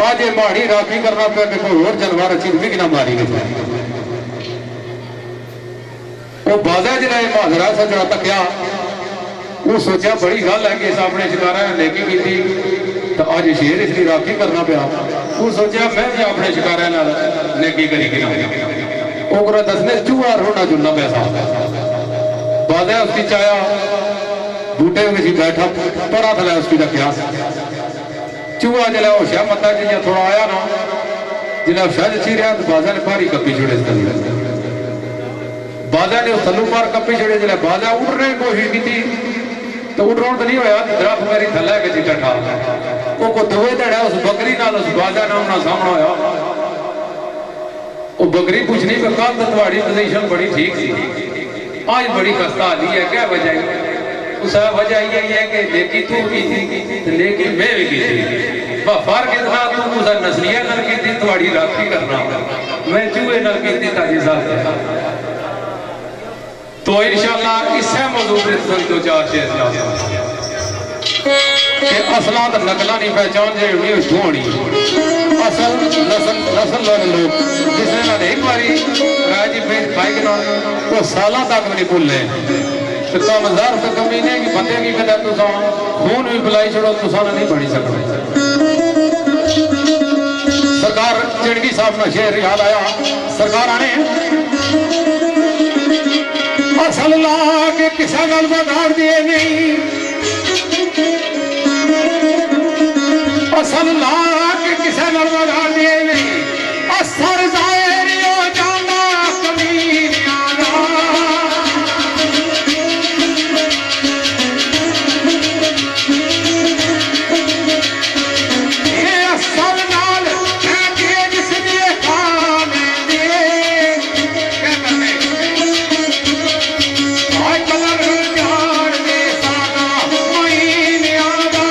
S2: आज ये माड़ी राखी करना पे कोई और जानवर अच्छी भी ना मारी गई वो बाजा जिला महाजरा सा जरा तकिया वो सोचा बड़ी गल है कि इस अपने शिकारा ने नेकी की थी तो आज शेर इसकी राखी करना पाया वो सोचा मैं भी अपने शिकारा नेकी करी कि वो दसने चूहा रोना जुलना पैसा बाजा उसकी चाया बूटे में बैठा पड़ा था उसकी रखा चूहा जिला होशिया मता जिया थोड़ा आया ना जिला शायद ची रहा तो बाजा ने भारी कपी छुड़े बाजा ने थलू पार कपी छुड़े जिला बाजा उड़ने की कोशिश की थी तो उड़ तो नहीं होया दरख्त मेरी थल्ला के चिट्टा ठा वो को दुए दड़ा उस बकरी नाल उस बाजा नाम ना सामना होया वो बकरी पूछनी कि कल तो तुम्हारी पोजीशन बड़ी ठीक थी आज बड़ी खस्ता आली है क्या वजह उस वजह ये है कि लेकी तू की थी लेकिन मैं भी की थी फर्क इतना तू उस नस्लिया नल की थी तुम्हारी राखी करना मैं चूहे नल की थी ताजी साथ तो इंशाल्लाह इससे मौजूद दो चार शेर कि असला तो नकला नहीं पहचान जे ढूंढी असल नस्ल वाले लोग जिसने ना एक बारी राजी बाइक ना वो साल तक नहीं भूले तो कम ज़ार तो कमी नहीं कि बंदे की कदर तुसा खून भी पिलाई छोड़ो तुसा नहीं बनी सकते सरकार चिड़गी साहब ना शेर याद आया सरकार आने असल ला के किसा गल बगाड़ दिए नहीं असल ला के किसा गल बगाड़ दिए नहीं असर जाहिर हो जाना कमीनियाना ये असल नाल है कि जिस लिए काम दे क्या करने आज कलर जान दे सादा महीनियाना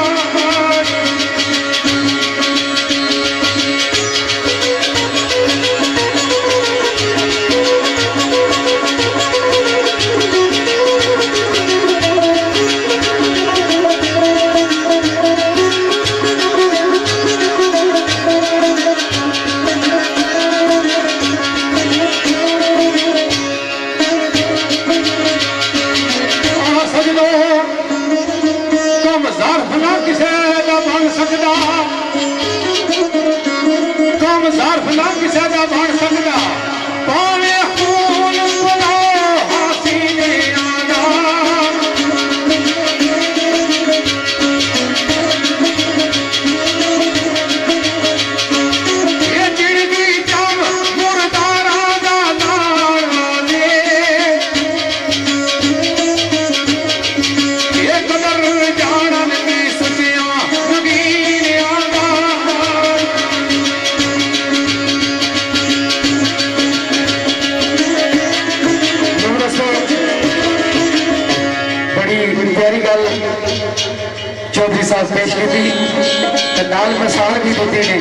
S2: चौधरी साहब पेश की थी नाल मिसाल भी दी ने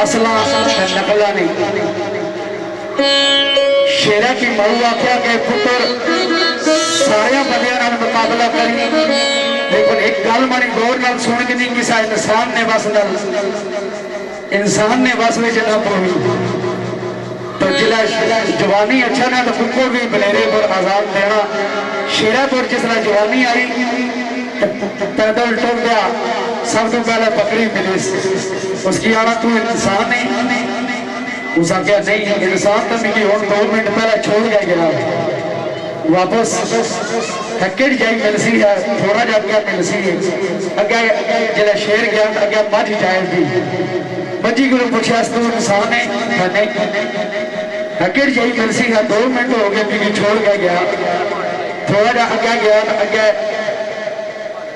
S2: असला नकला नहीं शेरा की मऊ आख्या के पुत्र सारे बंदियां मुकाबला करी लेकिन एक गल मानी गौर नाल सुन के नहीं किसा इंसान ने बस में जना पवी तो जिला जवानी अच्छा ना तो कुको भी बलेरे पर आजाद देना शेरा पर जिसला जवानी आई पैदल टुर गया सब तो पहले बकरी मिली उसकी आना तू इंसान नहीं उस आख्या नहीं इंसान तो मिली और 2 मिनट पहले छोड़ गया वापस हक्केड़ जाई मिलसी है थोड़ा जा अगे मिलसी है अगे जिला शेर गया अगे मझ जाएगी मझी को पूछा तू इंसान है नहीं हक्केड़ जाई मिलसी है 2 मिनट हो गए मिली छोड़ गया थोड़ा जा अगे गया अगे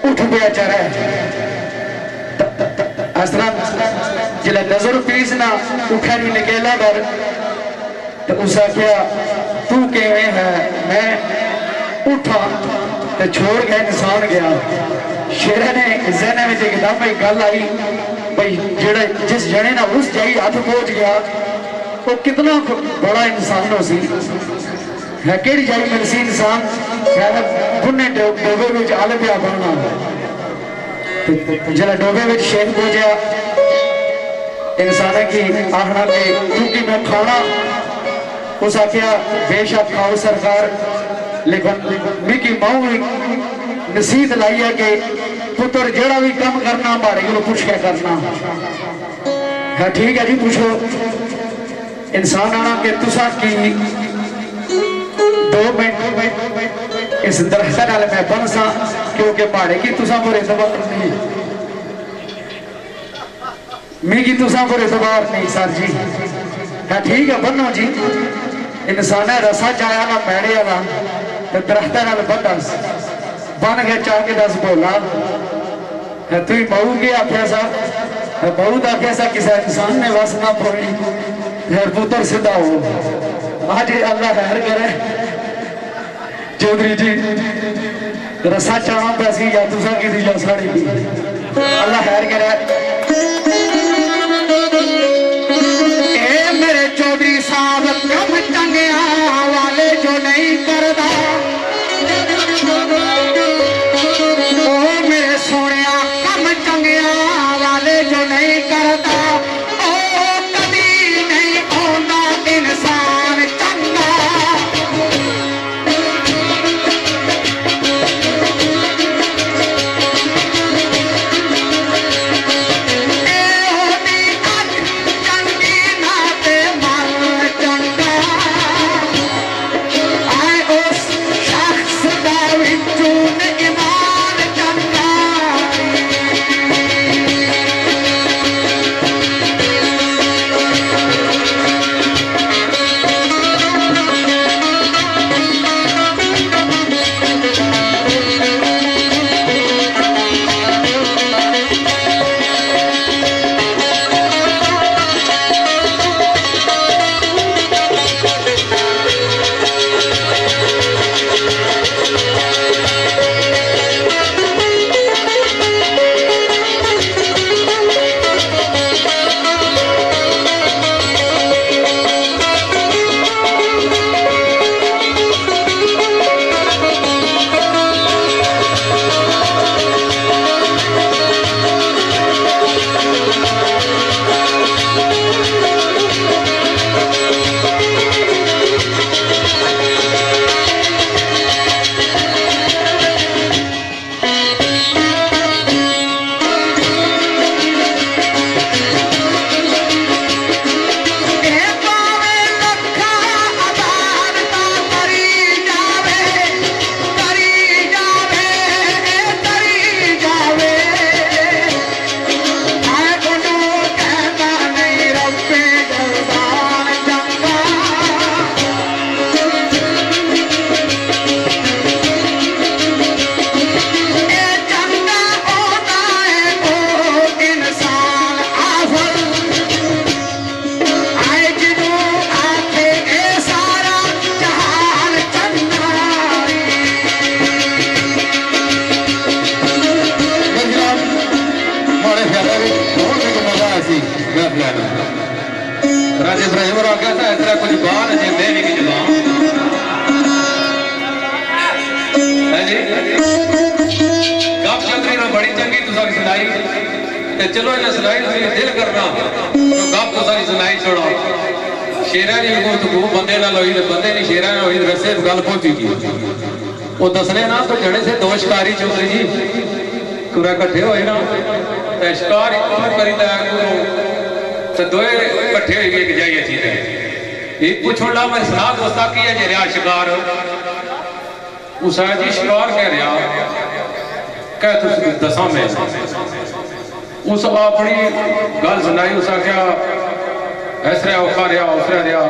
S2: उठ गया चरा असला जिला नजर पीस ना उठा नहीं निकेला डर तो उस आख्या तू किवें है मैं उठा तो छोड़ गया इंसान गया शेरा ने जहन में एकदम भाई गल आई भाई जेड़ा जिस जने ना उस जाई हाथ पहुंच गया वो कितना बड़ा इंसान हो सी है केड़ी जाई मिलसी इंसान बुने डोबे में आल पिया बनना जरा डोबे में शेख पहुंचा इंसान की आखना के क्योंकि मैं खाना उस आख्या बेशक खाओ सरकार लेकिन मिकी माऊ नसीहत लाई है कि पुत्र जेड़ा भी काम करना मारे को पूछ के करना है ठीक है जी पूछो इंसान आना कि तुसा की 2 मिनट इस दरख्त नाल मैं बनसा क्योंकि माड़े की तुसा मोरे दबा नहीं
S4: मिगी तुसा पर एतबार नहीं सर जी। हाँ ठीक है बनो जी, इंसान रसा चाया ना मैड़े वाला तो दरख्त नाल बदस बन गया चाह के दस बोला है तू बहू के आख्या सा बहू का आख्या सा किसी इंसान ने वस ना पड़ी है पुत्र सीधा हो आज अल्लाह खैर करे चौधरी जी रसा चाह पैसी या तुसा की या साड़ी की अल्लाह खैर करे। मेरे चौधरी साहब कम चंगिया वाले जो नहीं करता ओ मेरे सोने कम चंगिया वाले जो नहीं करता ओ कभी नहीं होता इंसान चंगा।
S2: राजे इब्राहिम और आगे था इतना कुछ बात है मेरी की जुबान है जी गप चंद्री ना बड़ी चंगी तुसा की सुनाई ते चलो इन्हें सुनाई तुसी दिल करना तो गप तो सारी सुनाई छोड़ो शेरा दी गुफ्तगू बंदे नाल होई ते बंदे दी शेरा नाल होई रस्से गल पहुंची गई वो दसने ना तो जड़े से दो शिकारी चौधरी जी पूरा इकट्ठे होए ना ते शिकार एक करी दा तो दो इकट्ठे हुए एक जाइए चीज एक पूछो ला मैं सलाह दोस्ता की है जे रिया शिकार उस जी शिकार कह रहा कह तुम दसा में उस अपनी गल सुनाई उस आख्या ऐस रहा औखा रहा उसरा रहा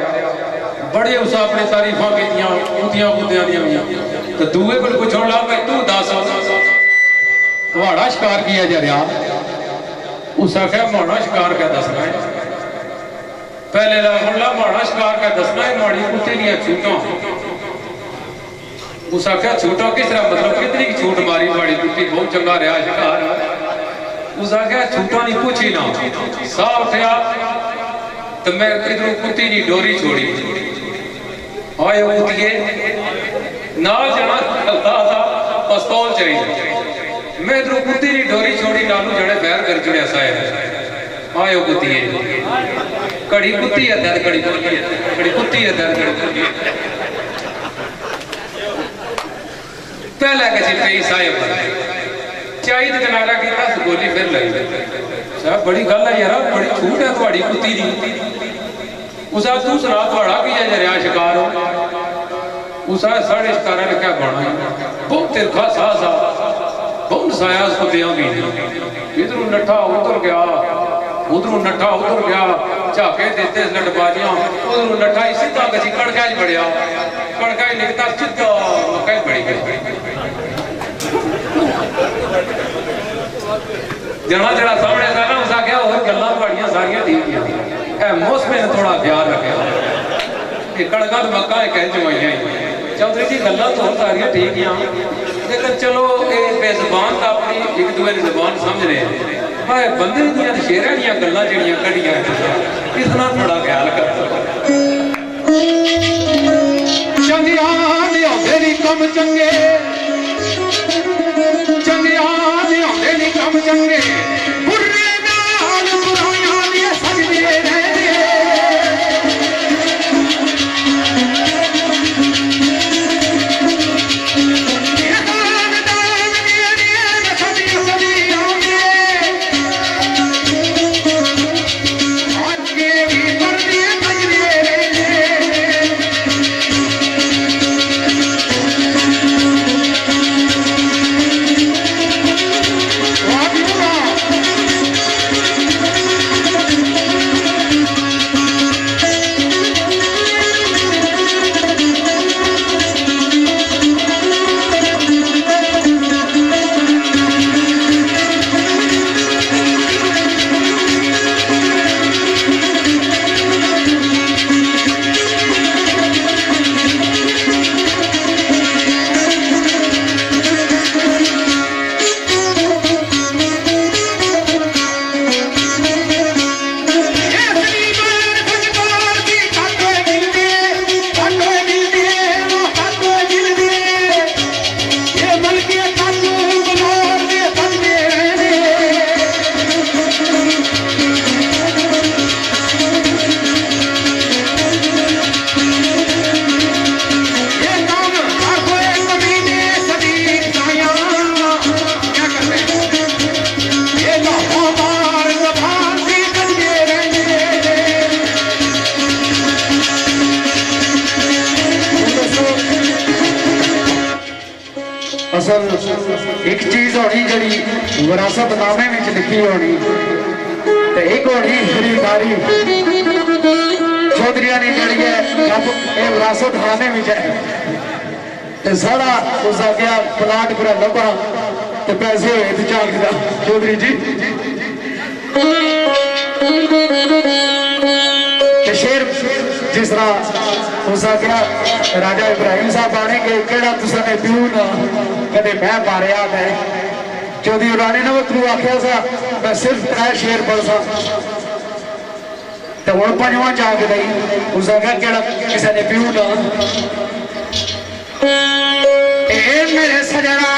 S2: बड़े उस अपने तारीफा कीतियां उदियां उदियां दियां तो दूए को पूछो ला मैं तू दस तुम्हारा शिकार किया जा रहा उस आख्या माड़ा शिकार क्या दसना है पहले ला माड़ा शिकार क्या दसना है माड़ी कुत्ते दियां छूटा उस आख्या छूटा किस तरह मतलब कितनी की छूट मारी माड़ी कुत्ती बहुत चंगा रहा शिकार उस आख्या छूटा नहीं कुछ ही ना साह उठा तो मैं इधरों कुत्ती की डोरी छोड़ी आए कुत्तिए ना जाना पस्तौल चाहिए मैं इधरों कुत्ती की डोरी छोड़ी नालू जड़े बैर कर जुड़े साए आयो कुत्तिए कड़ी कुत्ती है दर्द कड़ी कुत्ती है दर्द कड़ी पहला किसी पे साए पर चाहिए किनारा किया गोली फिर लगी साहब बड़ी गल है यार बड़ी छूट है तुम्हारी कुत्ती दी उसा तू सुना थोड़ा की जा रहा शिकार उसा साढ़े शिकारा ने क्या बना बहुत तिरखा साह बहुत साया उसको दिया इधर नठा उतर गया उधरों नठा उधर गया झाके देते लटबाजियां उधरों नठा इसी तक जी कड़का च बड़िया कड़का ही निकता सीधा मक्का ही बड़ी गई जना जरा सामने था ना उस आख्या और गल्लां बड़ियां सारियां ठीक है मौसमे ने थोड़ा ख्याल रखा कि कड़का तो मक्का है कह जमाइयां चौधरी जी गल्लां तो सारियां ठीक ही लेकिन चलो ये बेजुबान तो अपनी एक दूसरे की जुबान समझ रहे हैं पर बंदे दियां शेरां दियां गल्लां जिहड़ियां कढ़ियां इतना थोड़ा ख्याल कर
S5: चंगिया लियाउंदे नी कम चंगे चंगिया लियाउंदे नी कम चंगे बुरे नाल बुराइयां दी सजदे रहंदे
S4: असल एक चीज होनी जड़ी विरासतनामे में लिखी होनी तो एक होनी खरीदारी चौधरी ने जड़ी है जब ये विरासतनामे में है सारा उसका क्या प्लाट पूरा लभा तो पैसे हुए झाकदा चौधरी जी शेर जिस तरह उसका क्या राजा इब्राहिम साहब आने के केड़ा तुसाने प्यू ना कदे मैं मारिया है चौधरी रानी ने वो तू आख्या सा मैं सिर्फ 3 शेर पढ़ सा तो वो पंजवां जाग गई उसका क्या केड़ा किसी ने प्यू ना ए मेरे सजना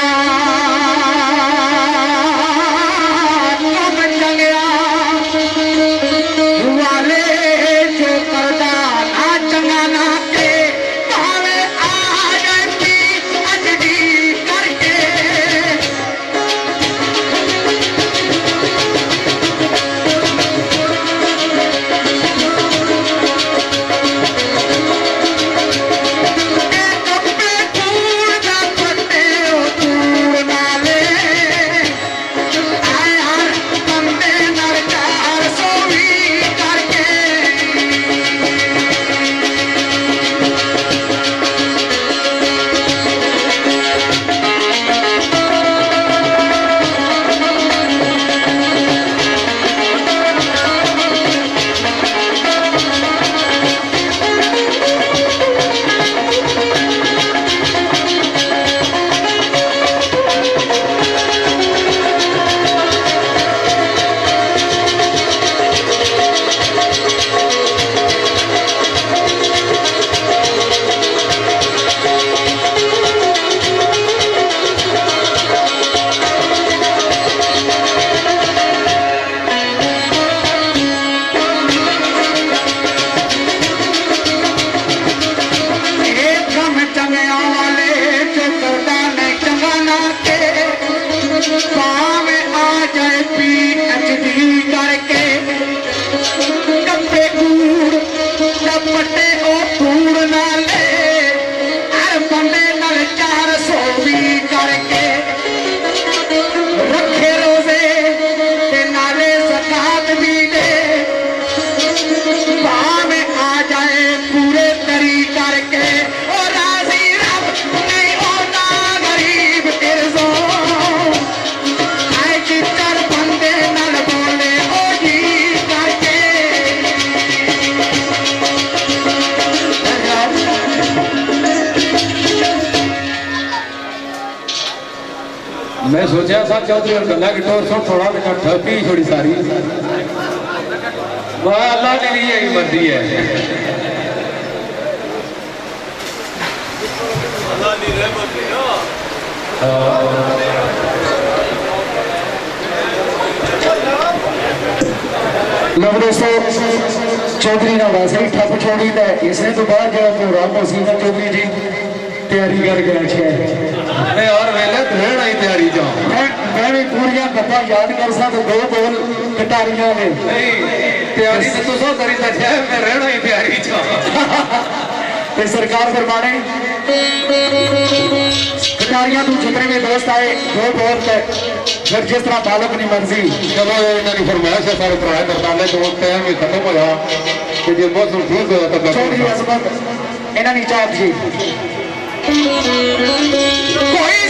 S2: सोचा सा चौधरी और गला की टोर सुन थोड़ा बिना ठपी छोड़ी सारी वाह अल्लाह ने लिए ही मर्जी है
S4: लोग दोस्तों चौधरी ने वैसे ही ठप छोड़ी है इसने तो बाद जो प्रोग्राम मसीह चौधरी जी तैयारी कर गया
S2: मैं और वेले रहना ही तैयारी जा
S4: मैं भी पूरियां गप्पा याद कर सा तो दो बोल कटारियां ने
S2: नहीं तैयारी तो तुसा करी बैठे मैं रहना ही तैयारी जा
S4: ते सरकार फरमाने कटारियां तू जितने भी दोस्त आए दो बोल फिर जिस तरह बालक की मर्जी
S3: चलो इन्हों की फरमाइश है सारे भरा करताले दोस्त टाइम भी खत्म होया कि जो मौसम ठीक होया तो
S4: चौधरी अजमत इन्होंने चाप जी
S5: कोई